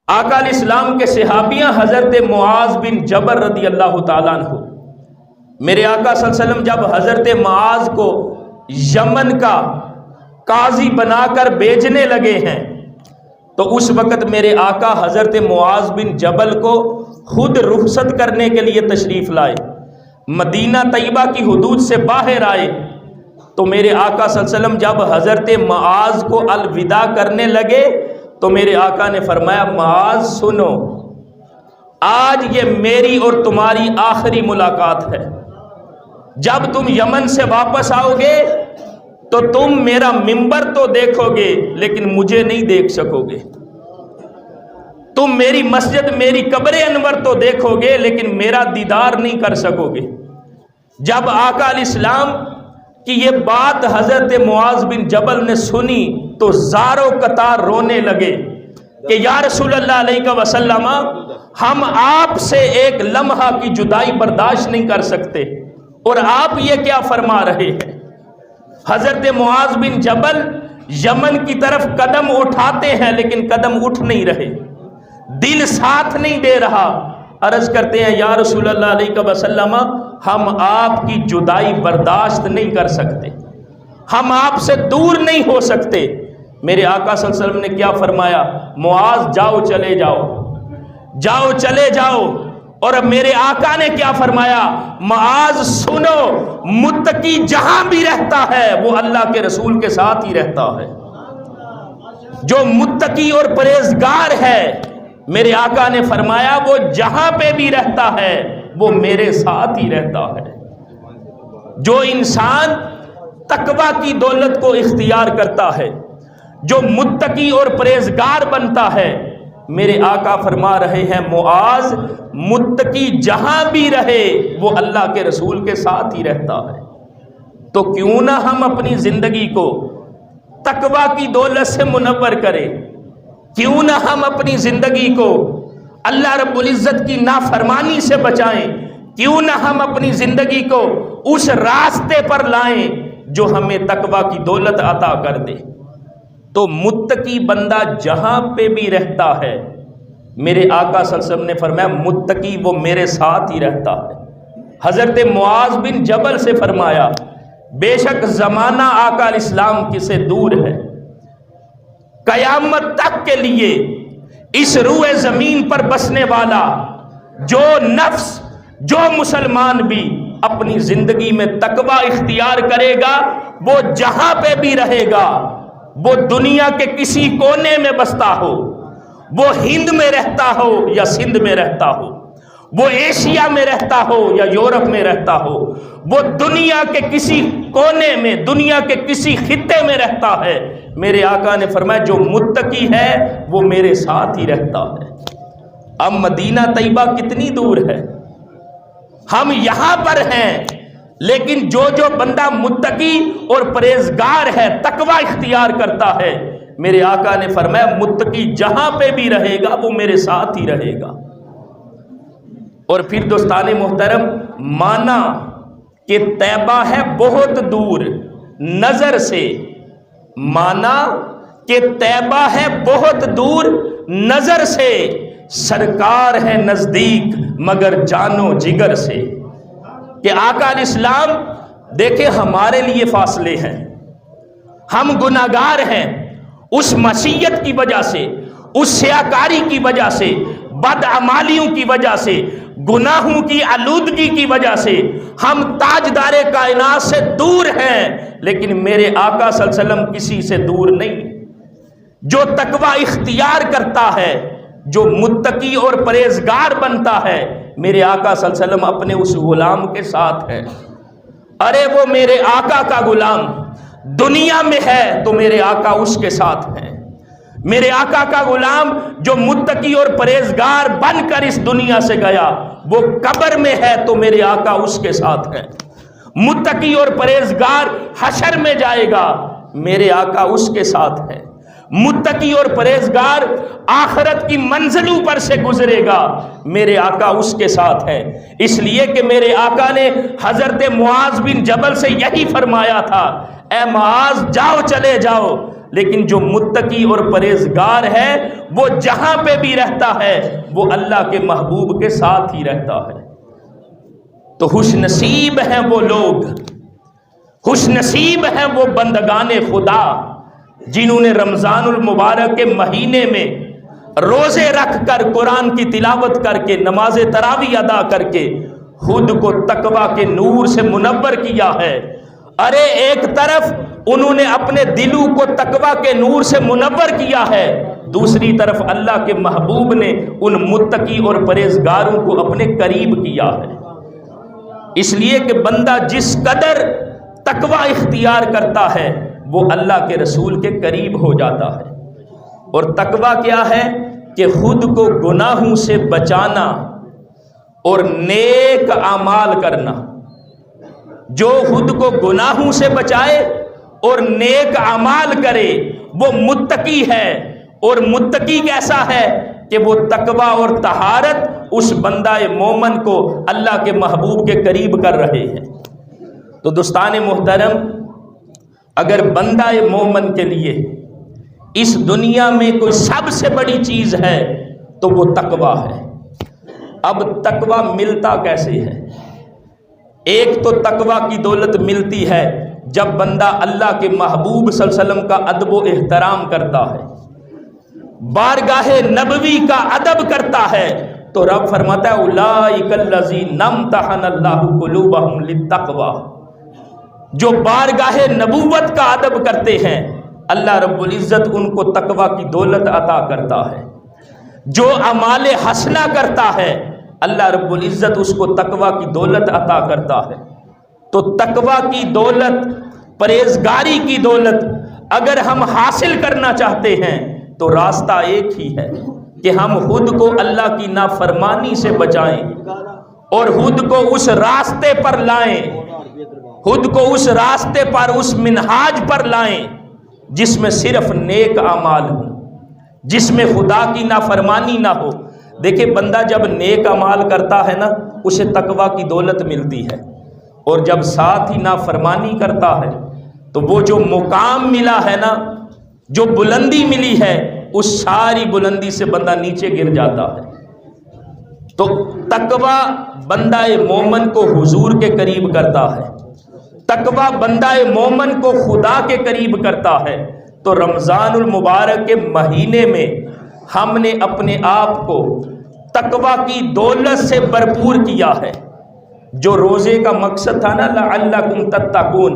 آقا علیہ السلام کے صحابیاں حضرت معاذ بن جبل رضی اللہ تعالیٰ عنہ، میرے آقا صلی اللہ علیہ وسلم جب حضرت معاذ کو یمن کا قاضی بنا کر بھیجنے لگے ہیں تو اس وقت میرے آقا حضرت معاذ بن جبل کو خود رخصت کرنے کے لیے تشریف لائے، مدینہ طیبہ کی حدود سے باہر آئے تو میرے آقا صلی اللہ علیہ وسلم جب حضرت معاذ کو الوداع کرنے لگے تو میرے آقا نے فرمایا، معاذ سنو، آج یہ میری اور تمہاری آخری ملاقات ہے، جب تم یمن سے واپس آؤ گے تو تم میرا منبر تو دیکھو گے لیکن مجھے نہیں دیکھ سکو گے، تم میری مسجد میری قبر انور تو دیکھو گے لیکن میرا دیدار نہیں کر سکو گے۔ جب آقا علیہ السلام کی یہ بات حضرت معاذ بن جبل نے سنی تو زاروں قطار رونے لگے کہ یا رسول اللہ علیہ وسلم، ہم آپ سے ایک لمحہ کی جدائی برداشت نہیں کر سکتے اور آپ یہ کیا فرما رہے ہیں۔ حضرت معاذ بن جبل یمن کی طرف قدم اٹھاتے ہیں لیکن قدم اٹھ نہیں رہے، دل ساتھ نہیں دے رہا، عرض کرتے ہیں یا رسول اللہ علیہ وسلم، ہم آپ کی جدائی برداشت نہیں کر سکتے، ہم آپ سے دور نہیں ہو سکتے۔ میرے آقا صلی اللہ علیہ وسلم نے کیا فرمایا، معاذ جاؤ چلے جاؤ، جاؤ چلے جاؤ۔ اور اب میرے آقا نے کیا فرمایا، معاذ سنو، متقی جہاں بھی رہتا ہے وہ اللہ کے رسول کے ساتھ ہی رہتا ہے، جو متقی اور پرہیزگار ہے میرے آقا نے فرمایا وہ جہاں پہ بھی رہتا ہے وہ میرے ساتھ ہی رہتا ہے۔ جو انسان تقوی کی دولت کو اختیار کرتا ہے، جو متقی اور پرہیزگار بنتا ہے، میرے آقا فرما رہے ہیں معاذ متقی جہاں بھی رہے وہ اللہ کے رسول کے ساتھ ہی رہتا ہے۔ تو کیوں نہ ہم اپنی زندگی کو تقوی کی دولت سے منور کریں، کیوں نہ ہم اپنی زندگی کو اللہ رب العزت کی نافرمانی سے بچائیں، کیوں نہ ہم اپنی زندگی کو اس راستے پر لائیں جو ہمیں تقوی کی دولت عطا کر دے۔ تو متقی بندہ جہاں پہ بھی رہتا ہے، میرے آقا صلی اللہ علیہ وسلم نے فرمایا متقی وہ میرے ساتھ ہی رہتا ہے۔ حضرت معاذ بن جبل سے فرمایا، بے شک زمانہ آقا علیہ السلام کی سے دور ہے، قیامت تک کے لیے اس روئے زمین پر بسنے والا جو نفس، جو مسلمان بھی اپنی زندگی میں تقوی اختیار کرے گا وہ جہاں پہ بھی رہے گا، وہ دنیا کے کسی کونے میں بستا ہو، وہ ہند میں رہتا ہو یا سندھ میں رہتا ہو، وہ ایشیا میں رہتا ہو یا یورپ میں رہتا ہو، وہ دنیا کے کسی کونے میں، دنیا کے کسی خطے میں رہتا ہے، میرے آقا نے فرمایا جو متقی ہے وہ میرے ساتھ ہی رہتا ہے۔ اب مدینہ طیبہ کتنی دور ہے، ہم یہاں پر ہیں، لیکن جو بندہ متقی اور پرہیزگار ہے، تقوی اختیار کرتا ہے، میرے آقا نے فرمایا متقی جہاں پہ بھی رہے گا وہ میرے ساتھ ہی رہے گا۔ اور پھر دوستان محترم، مانا کہ طیبہ ہے بہت دور نظر سے، مانا کہ طیبہ ہے بہت دور نظر سے، سرکار ہے نزدیک مگر جانو جگر سے۔ کہ آقا علیہ السلام دیکھیں ہمارے لیے فاصلے ہیں، ہم گناہگار ہیں، اس معصیت کی وجہ سے، اس سیاکاری کی وجہ سے، بدعمالیوں کی وجہ سے، گناہوں کی آلودگی کی وجہ سے ہم تاجدار کائنات سے دور ہیں، لیکن میرے آقا صلی اللہ علیہ وسلم کسی سے دور نہیں۔ جو تقوی اختیار کرتا ہے، جو متقی اور پرہیزگار بنتا ہے، میرے آقا صلی اللہ علیہ وسلم اپنے اس غلام کے ساتھ ہے۔ ارے وہ میرے آقا کا غلام دنیا میں ہے تو میرے آقا اس کے ساتھ ہے، میرے آقا کا غلام جو متقی اور پرہیزگار بن کر اس دنیا سے گیا وہ قبر میں ہے تو میرے آقا اس کے ساتھ ہے، متقی اور پرہیزگار حشر میں جائے گا، میرے آقا اس کے ساتھ ہے، متقی اور پرہیزگار آخرت کی منزلوں پر سے گزرے گا، میرے آقا اس کے ساتھ ہے۔ اس لیے کہ میرے آقا نے حضرت معاذ بن جبل سے یہی فرمایا تھا، اے معاذ جاؤ چلے جاؤ، لیکن جو متقی اور پرہیزگار ہے وہ جہاں پہ بھی رہتا ہے وہ اللہ کے محبوب کے ساتھ ہی رہتا ہے۔ تو خوش نصیب ہیں وہ لوگ، خوش نصیب ہیں وہ بندگان خدا جنہوں نے رمضان المبارک کے مہینے میں روزے رکھ کر، قرآن کی تلاوت کر کے، نماز تراویح ادا کر کے خود کو تقویٰ کے نور سے منور کیا ہے۔ ارے ایک طرف انہوں نے اپنے دلوں کو تقویٰ کے نور سے منور کیا ہے، دوسری طرف اللہ کے محبوب نے ان متقی اور پرہیزگاروں کو اپنے قریب کیا ہے۔ اس لیے کہ بندہ جس قدر تقویٰ اختیار کرتا ہے وہ اللہ کے رسول کے قریب ہو جاتا ہے۔ اور تقویٰ کیا ہے کہ خود کو گناہوں سے بچانا اور نیک اعمال کرنا۔ جو خود کو گناہوں سے بچائے اور نیک اعمال کرے وہ متقی ہے۔ اور متقی کیسا ہے کہ وہ تقویٰ اور طہارت اس بندہ مومن کو اللہ کے محبوب کے قریب کر رہے ہیں۔ تو دوستان محترم، اگر بندہ مومن کے لیے اس دنیا میں کوئی سب سے بڑی چیز ہے تو وہ تقویٰ ہے۔ اب تقویٰ ملتا کیسے ہے؟ ایک تو تقویٰ کی دولت ملتی ہے جب بندہ اللہ کے محبوب صلی اللہ علیہ وسلم کا ادب و احترام کرتا ہے، بارگاہ نبوی کا ادب کرتا ہے، تو رب فرماتا ہے اولئک الذین امتحن اللہ قلوبہم للتقوی۔ جو بارگاہ نبوت کا ادب کرتے ہیں اللہ رب العزت ان کو تقویٰ کی دولت عطا کرتا ہے۔ جو اعمال حسنہ کرتا ہے اللہ رب العزت اس کو تقویٰ کی دولت عطا کرتا ہے۔ تو تقویٰ کی دولت، پرہیزگاری کی دولت اگر ہم حاصل کرنا چاہتے ہیں تو راستہ ایک ہی ہے کہ ہم خود کو اللہ کی نافرمانی سے بچائیں اور خود کو اس راستے پر لائیں، خود کو اس راستے پر، اس منہاج پر لائیں جس میں صرف نیک اعمال ہوں، جس میں خدا کی نافرمانی نہ ہو۔ دیکھیں بندہ جب نیک اعمال کرتا ہے نا اسے تقویٰ کی دولت ملتی ہے، اور جب ساتھ ہی نافرمانی کرتا ہے تو وہ جو مقام ملا ہے نا، جو بلندی ملی ہے، اس ساری بلندی سے بندہ نیچے گر جاتا ہے۔ تو تقویٰ بندہ مومن کو حضور کے قریب کرتا ہے، تقویٰ بندہ مومن کو خدا کے قریب کرتا ہے۔ تو رمضان المبارک کے مہینے میں ہم نے اپنے آپ کو تقویٰ کی دولت سے بھرپور کیا ہے۔ جو روزے کا مقصد تھا نا لعلکم تتقون،